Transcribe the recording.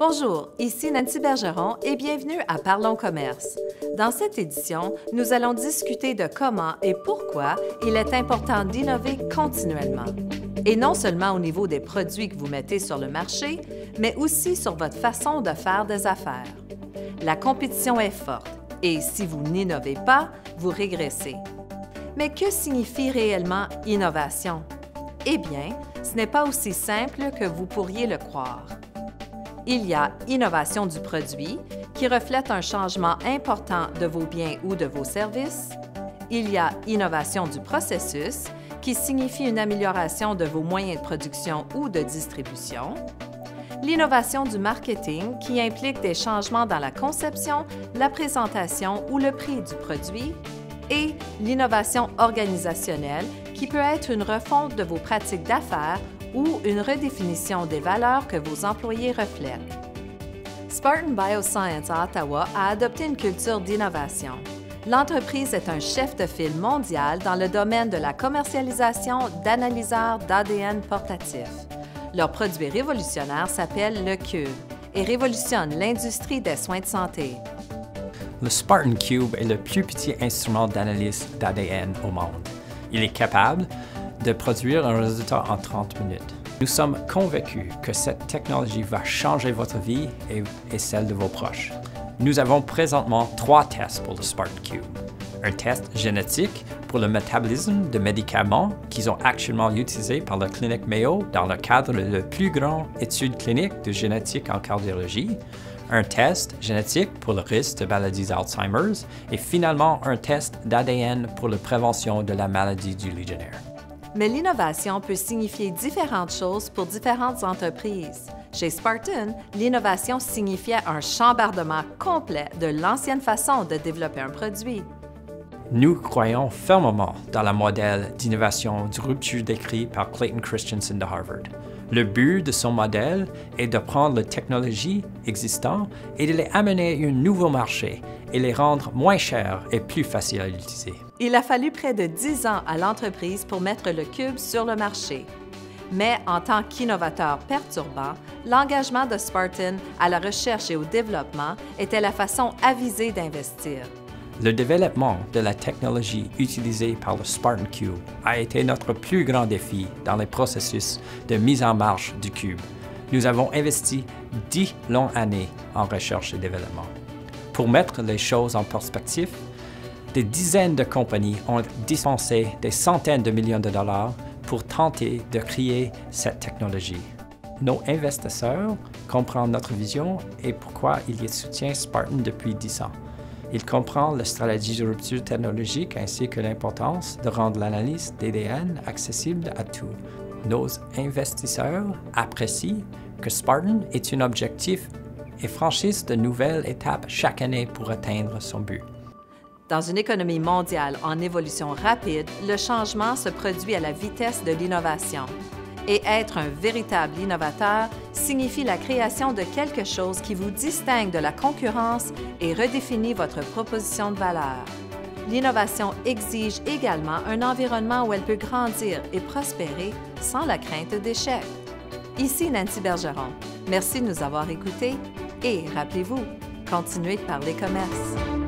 Bonjour, ici Nancy Bergeron et bienvenue à Parlons Commerce. Dans cette édition, nous allons discuter de comment et pourquoi il est important d'innover continuellement. Et non seulement au niveau des produits que vous mettez sur le marché, mais aussi sur votre façon de faire des affaires. La compétition est forte et si vous n'innovez pas, vous régressez. Mais que signifie réellement innovation? Eh bien, ce n'est pas aussi simple que vous pourriez le croire. Il y a innovation du produit, qui reflète un changement important de vos biens ou de vos services. Il y a innovation du processus, qui signifie une amélioration de vos moyens de production ou de distribution. L'innovation du marketing, qui implique des changements dans la conception, la présentation ou le prix du produit. Et l'innovation organisationnelle, qui peut être une refonte de vos pratiques d'affaires ou une redéfinition des valeurs que vos employés reflètent. Spartan Bioscience à Ottawa a adopté une culture d'innovation. L'entreprise est un chef de file mondial dans le domaine de la commercialisation d'analyseurs d'ADN portatifs. Leur produit révolutionnaire s'appelle le Cube et révolutionne l'industrie des soins de santé. Le Spartan Cube est le plus petit instrument d'analyse d'ADN au monde. Il est capable de produire un résultat en 30 minutes. Nous sommes convaincus que cette technologie va changer votre vie et celle de vos proches. Nous avons présentement 3 tests pour le Spartan Cube. Un test génétique pour le métabolisme de médicaments qui sont actuellement utilisés par la clinique Mayo dans le cadre de la plus grande étude clinique de génétique en cardiologie. Un test génétique pour le risque de maladies Alzheimer's et finalement un test d'ADN pour la prévention de la maladie du Legionnaire. Mais l'innovation peut signifier différentes choses pour différentes entreprises. Chez Spartan, l'innovation signifiait un chambardement complet de l'ancienne façon de développer un produit. Nous croyons fermement dans le modèle d'innovation de rupture décrit par Clayton Christensen de Harvard. Le but de son modèle est de prendre les technologies existantes et de les amener à un nouveau marché et les rendre moins chères et plus faciles à utiliser. Il a fallu près de 10 ans à l'entreprise pour mettre le Cube sur le marché. Mais en tant qu'innovateur perturbant, l'engagement de Spartan à la recherche et au développement était la façon avisée d'investir. Le développement de la technologie utilisée par le Spartan Cube a été notre plus grand défi dans les processus de mise en marche du Cube. Nous avons investi 10 longues années en recherche et développement. Pour mettre les choses en perspective, des dizaines de compagnies ont dépensé des centaines de millions de dollars pour tenter de créer cette technologie. Nos investisseurs comprennent notre vision et pourquoi ils soutiennent Spartan depuis 10 ans. Ils comprennent la stratégie de rupture technologique ainsi que l'importance de rendre l'analyse d'ADN accessible à tous. Nos investisseurs apprécient que Spartan est un objectif et franchissent de nouvelles étapes chaque année pour atteindre son but. Dans une économie mondiale en évolution rapide, le changement se produit à la vitesse de l'innovation. Et être un véritable innovateur signifie la création de quelque chose qui vous distingue de la concurrence et redéfinit votre proposition de valeur. L'innovation exige également un environnement où elle peut grandir et prospérer sans la crainte d'échec. Ici Nancy Bergeron. Merci de nous avoir écoutés et rappelez-vous, continuez de parler commerce.